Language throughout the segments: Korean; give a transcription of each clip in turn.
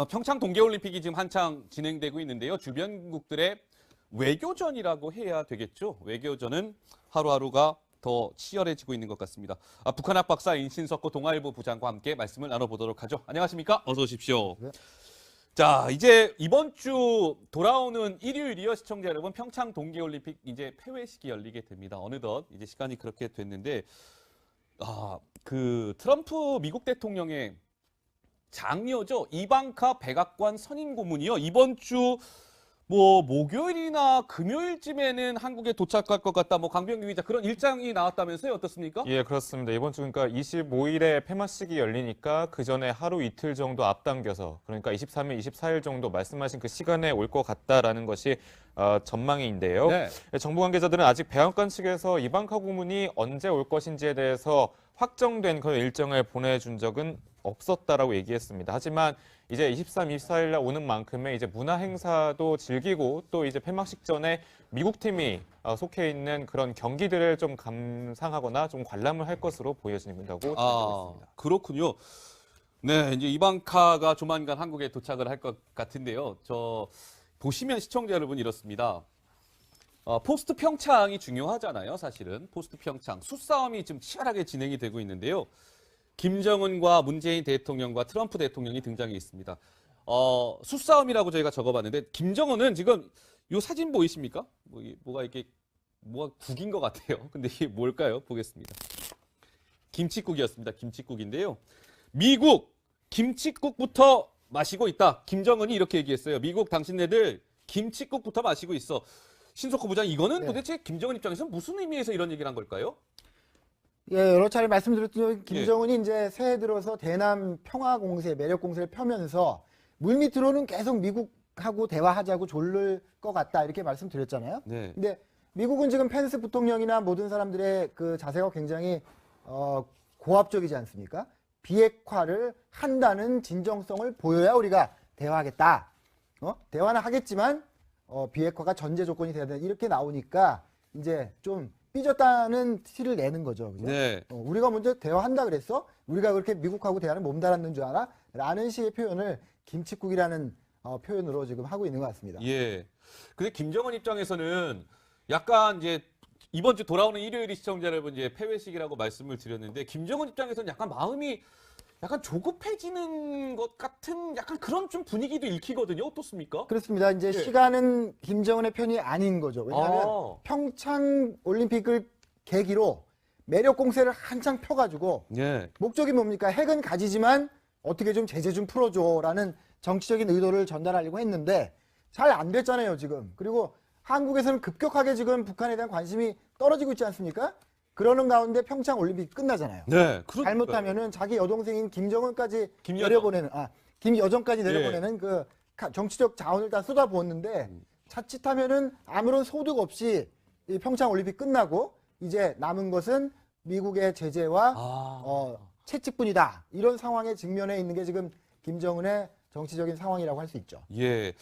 평창 동계올림픽이 지금 한창 진행되고 있는데요. 주변국들의 외교전이라고 해야 되겠죠. 외교전은 하루하루가 더 치열해지고 있는 것 같습니다. 북한학 박사 인신석호 동아일보 부장과 함께 말씀을 나눠보도록 하죠. 안녕하십니까? 어서 오십시오. 네. 자, 이제 이번 주 돌아오는 일요일이요, 시청자 여러분. 평창 동계올림픽 이제 폐회식이 열리게 됩니다. 어느덧 이제 시간이 그렇게 됐는데, 그 트럼프 미국 대통령의 장녀죠. 이방카 백악관 선임 고문이요. 이번 주 목요일이나 금요일쯤에는 한국에 도착할 것 같다. 강병규 기자 그런 일정이 나왔다면서요. 어떻습니까? 예, 그렇습니다. 이번 주 그러니까 25일에 폐막식이 열리니까 그 전에 하루 이틀 정도 앞당겨서 그러니까 23일, 24일 정도 말씀하신 그 시간에 올 것 같다라는 것이 전망인데요. 네. 정부 관계자들은 아직 백악관 측에서 이방카 고문이 언제 올 것인지에 대해서 확정된 그런 일정을 보내준 적은 없었다라고 얘기했습니다. 하지만 이제 23, 24일 날 오는 만큼의 이제 문화 행사도 즐기고 또 이제 폐막식 전에 미국 팀이 속해 있는 그런 경기들을 좀 감상하거나 좀 관람을 할 것으로 보여진다고 전해지고 있습니다. 그렇군요. 네, 이제 이방카가 조만간 한국에 도착을 할 것 같은데요. 보시면 시청자 여러분 이렇습니다. 포스트 평창이 중요하잖아요, 사실은. 포스트 평창. 수싸움이 지금 치열하게 진행이 되고 있는데요. 김정은과 문재인 대통령과 트럼프 대통령이 등장해 있습니다. 수싸움이라고 저희가 적어봤는데, 김정은은 지금 이 사진 보이십니까? 뭐가 국인 것 같아요. 근데 이게 뭘까요? 보겠습니다. 김칫국이었습니다. 김칫국인데요. 미국 김칫국부터 마시고 있다. 김정은이 이렇게 얘기했어요. 미국 당신네들 김칫국부터 마시고 있어. 신석호 부장, 이거는 네. 도대체 김정은 입장에서 무슨 의미에서 이런 얘기를 한 걸까요? 예, 여러 차례 말씀드렸던 김정은이 이제 새해 들어서 대남 평화 공세, 매력 공세를 펴면서 물밑으로는 계속 미국하고 대화하자고 조를 것 같다 이렇게 말씀드렸잖아요. 네. 근데 미국은 지금 펜스 부통령이나 모든 사람들의 그 자세가 굉장히 고압적이지 않습니까? 비핵화를 한다는 진정성을 보여야 우리가 대화하겠다. 대화는 하겠지만 비핵화가 전제 조건이 돼야 된다. 이렇게 나오니까 이제 좀 삐졌다는 티를 내는 거죠. 그죠? 네. 우리가 먼저 대화한다 그랬어? 우리가 그렇게 미국하고 대화는 몸달았는 줄 알아? 라는 식의 표현을 김칫국이라는 표현으로 지금 하고 있는 것 같습니다. 예. 근데 김정은 입장에서는 약간 이제 이번 주 돌아오는 일요일이 시청자 여러분 이제 폐회식이라고 말씀을 드렸는데, 김정은 입장에서는 약간 마음이 약간 조급해지는 것 같은 약간 그런 좀 분위기도 읽히거든요. 어떻습니까? 그렇습니다. 이제 예. 시간은 김정은의 편이 아닌 거죠. 왜냐하면 평창 올림픽을 계기로 매력 공세를 한창 펴가지고 예. 목적이 뭡니까? 핵은 가지지만 어떻게 좀 제재 좀 풀어줘라는 정치적인 의도를 전달하려고 했는데 잘 안 됐잖아요, 지금. 그리고 한국에서는 급격하게 지금 북한에 대한 관심이 떨어지고 있지 않습니까? 그러는 가운데 평창 올림픽 끝나잖아요. 네. 잘못하면은 자기 여동생인 김정은까지 김여정. 내려보내는, 김여정까지 내려보내는 그 정치적 자원을 다 쏟아부었는데 자칫하면은 아무런 소득 없이 이 평창 올림픽 끝나고 이제 남은 것은 미국의 제재와 채찍뿐이다. 이런 상황에 직면해 있는 게 지금 김정은의 정치적인 상황이라고 할 수 있죠. 예.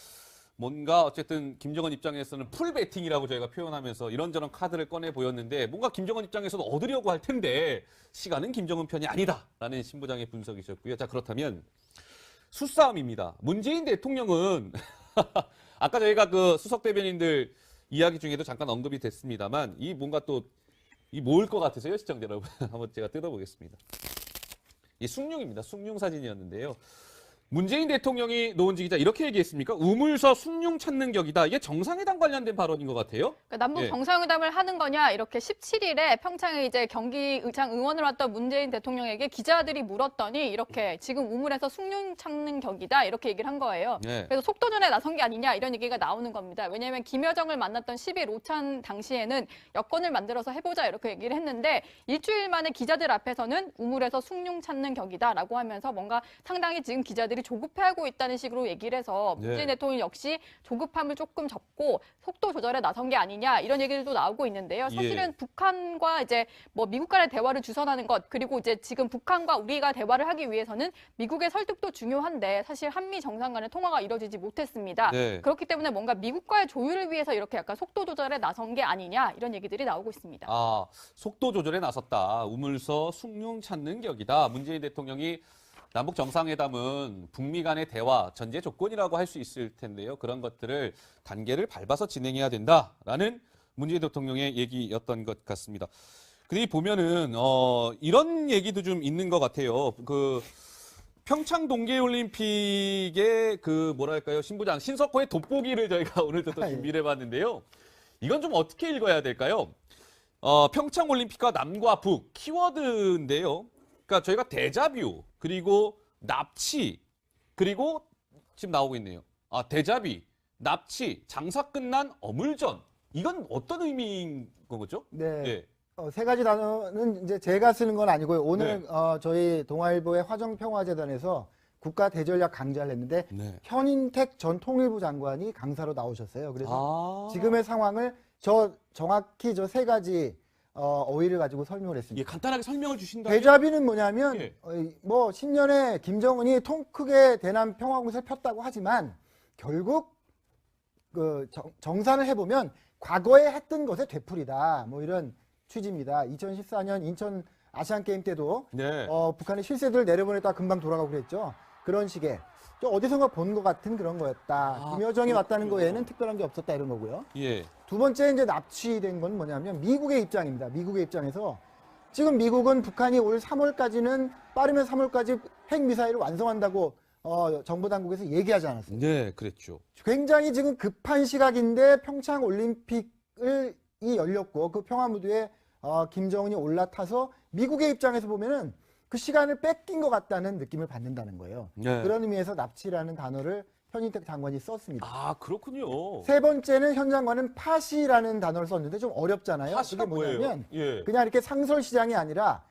뭔가 어쨌든 김정은 입장에서는 풀배팅이라고 저희가 표현하면서 이런저런 카드를 꺼내 보였는데, 뭔가 김정은 입장에서는 얻으려고 할 텐데 시간은 김정은 편이 아니다라는 신부장의 분석이셨고요. 자, 그렇다면 수싸움입니다. 문재인 대통령은 아까 저희가 그 수석 대변인들 이야기 중에도 잠깐 언급이 됐습니다만, 이 뭔가 또 이 뭐일 것 같으세요, 시청자 여러분? 한번 제가 뜯어보겠습니다. 이 숭늉입니다. 숭늉 사진이었는데요. 문재인 대통령이 노은지 기자 이렇게 얘기했습니까? 우물서 숭늉 찾는 격이다. 이게 정상회담 관련된 발언인 것 같아요. 그러니까 남북 정상회담을 하는 거냐, 이렇게 17일에 평창에 이제 경기의장 응원을 왔던 문재인 대통령에게 기자들이 물었더니 이렇게 지금 우물에서 숭늉 찾는 격이다 이렇게 얘기를 한 거예요. 네. 그래서 속도전에 나선 게 아니냐 이런 얘기가 나오는 겁니다. 왜냐하면 김여정을 만났던 10일 오찬 당시에는 여건을 만들어서 해보자 이렇게 얘기를 했는데, 일주일 만에 기자들 앞에서는 우물에서 숭늉 찾는 격이다라고 하면서 뭔가 상당히 지금 기자들이 조급해하고 있다는 식으로 얘기를 해서 문재인 대통령 역시 조급함을 조금 접고 속도 조절에 나선 게 아니냐 이런 얘기들도 나오고 있는데요. 사실은 북한과 이제 미국 간의 대화를 주선하는 것, 그리고 이제 지금 북한과 우리가 대화를 하기 위해서는 미국의 설득도 중요한데 사실 한미 정상 간의 통화가 이루어지지 못했습니다. 네. 그렇기 때문에 뭔가 미국과의 조율을 위해서 이렇게 약간 속도 조절에 나선 게 아니냐 이런 얘기들이 나오고 있습니다. 속도 조절에 나섰다. 우물서 숭늉 찾는 격이다. 문재인 대통령이 남북 정상회담은 북미 간의 대화 전제 조건이라고 할 수 있을 텐데요. 그런 것들을 단계를 밟아서 진행해야 된다라는 문재인 대통령의 얘기였던 것 같습니다. 근데 보면은 이런 얘기도 좀 있는 것 같아요. 그 평창 동계올림픽의 그 뭐랄까요, 신부장 신석호의 돋보기를 저희가 오늘도 또 준비를 해봤는데요. 이건 좀 어떻게 읽어야 될까요? 평창 올림픽과 남과 북 키워드인데요. 그러니까 저희가 데자뷰 그리고 납치 그리고 지금 나오고 있네요. 데자비, 납치, 장사 끝난 어물전. 이건 어떤 의미인 거죠? 네. 예. 세 가지 단어는 이제 제가 쓰는 건 아니고요. 오늘 네. 저희 동아일보의 화정평화재단에서 국가 대전략 강좌를 했는데 네. 현인택 전 통일부 장관이 강사로 나오셨어요. 그래서 아. 지금의 상황을 정확히 저 세 가지 어휘를 가지고 설명을 예, 했습니다. 간단하게 설명을 주신다면. 대자비는 뭐냐면 예. 뭐 10년에 김정은이 통 크게 대남 평화공세를 폈다고 하지만 결국 그 정산을 해보면 과거에 했던 것의 되풀이다. 뭐 이런 취지입니다. 2014년 인천 아시안게임 때도 네. 북한의 실세들을 내려보냈다 금방 돌아가고 그랬죠. 그런 식의 좀 어디선가 본 것 같은 그런 거였다. 김여정이 왔다는 거에는 특별한 게 없었다 이런 거고요. 예. 두 번째 이제 납치된 건 뭐냐면 미국의 입장입니다. 미국의 입장에서 지금 미국은 북한이 올 3월까지는 빠르면 3월까지 핵미사일을 완성한다고 정부 당국에서 얘기하지 않았습니까? 네, 그랬죠. 굉장히 지금 급한 시각인데 평창 올림픽을 열렸고 그 평화 무드에 김정은이 올라타서 미국의 입장에서 보면은 그 시간을 뺏긴 것 같다는 느낌을 받는다는 거예요. 네. 그런 의미에서 납치라는 단어를 현인택 장관이 썼습니다. 아, 그렇군요. 세 번째는 현 장관은 파시라는 단어를 썼는데 좀 어렵잖아요. 파시가 그게 뭐냐면 예. 그냥 이렇게 상설시장이 아니라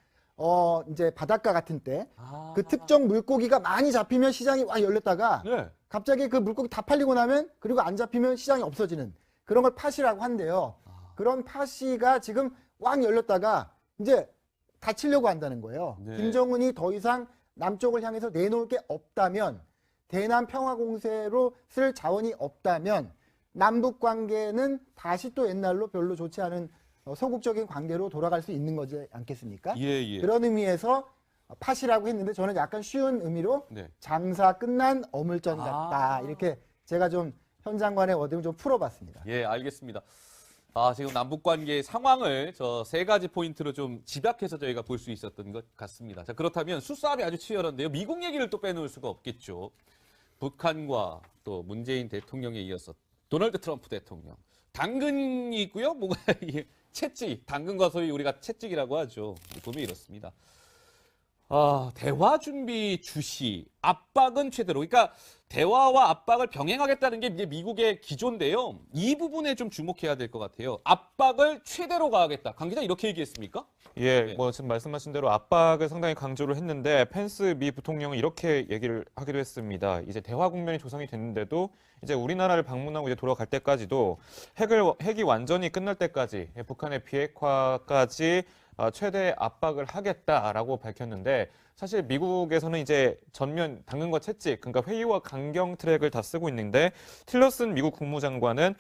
이제 바닷가 같은 때 아. 그 특정 물고기가 많이 잡히면 시장이 와 열렸다가 네. 갑자기 그 물고기 다 팔리고 나면 그리고 안 잡히면 시장이 없어지는 그런 걸 파시라고 한대요. 그런 파시가 지금 왕 열렸다가 이제 닫히려고 한다는 거예요. 네. 김정은이 더 이상 남쪽을 향해서 내놓을 게 없다면 대남 평화 공세로 쓸 자원이 없다면 남북 관계는 다시 또 옛날로 별로 좋지 않은 소극적인 관계로 돌아갈 수 있는 거지 않겠습니까? 예, 예. 그런 의미에서 파시라고 했는데 저는 약간 쉬운 의미로 네. 장사 끝난 어물전 같다. 이렇게 제가 좀 현 장관의 워딩을 좀 풀어봤습니다. 예, 알겠습니다. 지금 남북 관계 상황을 저 세 가지 포인트로 좀 집약해서 저희가 볼 수 있었던 것 같습니다. 자, 그렇다면 수싸움이 아주 치열한데요. 미국 얘기를 또 빼놓을 수가 없겠죠. 북한과 또 문재인 대통령에 이어서 도널드 트럼프 대통령. 당근이 있고요. 뭐가 이게 채찍, 당근과 소위 우리가 채찍이라고 하죠. 보면 이렇습니다. 대화 준비 주시, 압박은 최대로. 그러니까 대화와 압박을 병행하겠다는 게 이제 미국의 기조인데요. 이 부분에 좀 주목해야 될 것 같아요. 압박을 최대로 가하겠다. 강 기자 이렇게 얘기했습니까? 예, 뭐 지금 말씀하신 대로 압박을 상당히 강조를 했는데 펜스 미 부통령은 이렇게 얘기를 하기도 했습니다. 이제 대화 국면이 조성이 됐는데도 이제 우리나라를 방문하고 이제 돌아갈 때까지도 핵이 완전히 끝날 때까지 북한의 비핵화까지 최대 압박을 하겠다라고 밝혔는데 사실 미국에서는 이제 전면 당근과 채찍, 그러니까 회의와 강경 트랙을 다 쓰고 있는데 틸러슨 미국 국무장관은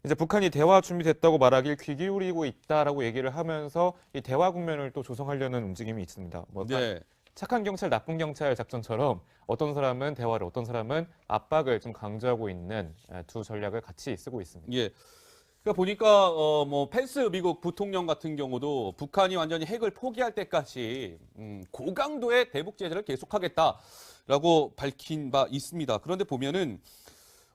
이제 북한이 대화 준비됐다고 말하길 귀 기울이고 있다라고 얘기를 하면서 이 대화 국면을 또 조성하려는 움직임이 있습니다. 뭐 네. 착한 경찰, 나쁜 경찰 작전처럼 어떤 사람은 대화를, 어떤 사람은 압박을 좀 강조하고 있는 두 전략을 같이 쓰고 있습니다. 예. 그러니까 보니까 뭐 펜스 미국 부통령 같은 경우도 북한이 완전히 핵을 포기할 때까지 고강도의 대북 제재를 계속하겠다라고 밝힌 바 있습니다. 그런데 보면은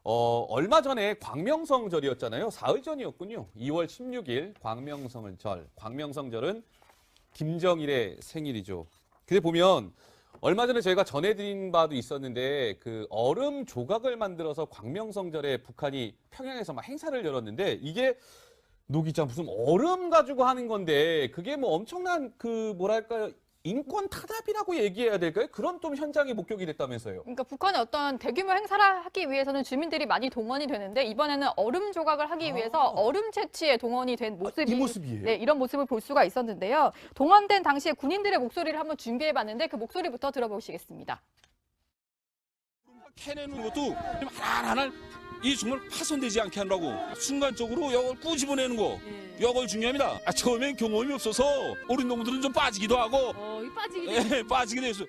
얼마 전에 광명성절이었잖아요. 사흘 전이었군요. 2월 16일 광명성절. 광명성절은 김정일의 생일이죠. 근데 보면 얼마 전에 저희가 전해드린 바도 있었는데 그 얼음 조각을 만들어서 광명성절에 북한이 평양에서 막 행사를 열었는데 이게 노 기자 무슨 얼음 가지고 하는 건데 그게 뭐 엄청난 그 뭐랄까요 인권 타답이라고 얘기해야 될까요? 그런 좀 현장이 목격이 됐다면서요. 그러니까 북한의 어떤 대규모 행사를 하기 위해서는 주민들이 많이 동원이 되는데 이번에는 얼음 조각을 하기 위해서 얼음 채취에 동원이 된 모습이 이 모습이에요? 네, 이런 모습을 볼 수가 있었는데요. 동원된 당시에 군인들의 목소리를 한번 준비해봤는데 그 목소리부터 들어보시겠습니다. 캐내는 것도 좀 하나하나 이 정말 파손되지 않게 하느라고 순간적으로 이걸 꾸집어내는 거 이걸 중요합니다. 처음엔 경험이 없어서 어린 놈들은 좀 빠지기도 하고 빠지기도 빠지게 됐어요.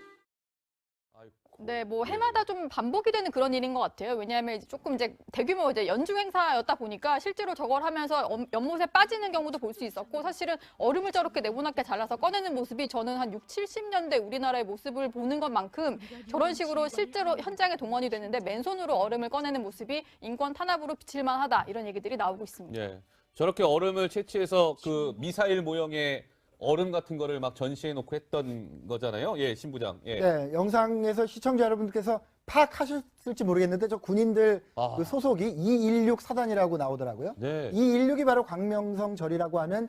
네, 뭐 해마다 좀 반복이 되는 그런 일인 것 같아요. 왜냐하면 조금 이제 대규모 이제 연중 행사였다 보니까 실제로 저걸 하면서 연못에 빠지는 경우도 볼 수 있었고 사실은 얼음을 저렇게 네모나게 잘라서 꺼내는 모습이 저는 한 6, 70년대 우리나라의 모습을 보는 것만큼 저런 식으로 실제로 현장에 동원이 되는데 맨손으로 얼음을 꺼내는 모습이 인권 탄압으로 비칠 만하다 이런 얘기들이 나오고 있습니다. 예. 저렇게 얼음을 채취해서 그 미사일 모형의 얼음 같은 거를 막 전시해 놓고 했던 거잖아요. 예, 신부장. 예. 네, 영상에서 시청자 여러분들께서 파악하셨을지 모르겠는데 저 군인들 아. 그 소속이 216 사단이라고 나오더라고요. 네. 216이 바로 광명성 절이라고 하는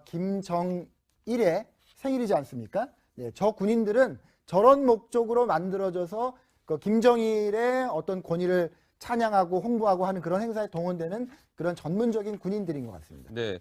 김정일의 생일이지 않습니까? 네, 저 군인들은 저런 목적으로 만들어져서 그 김정일의 어떤 권위를 찬양하고 홍보하고 하는 그런 행사에 동원되는 그런 전문적인 군인들인 것 같습니다. 네.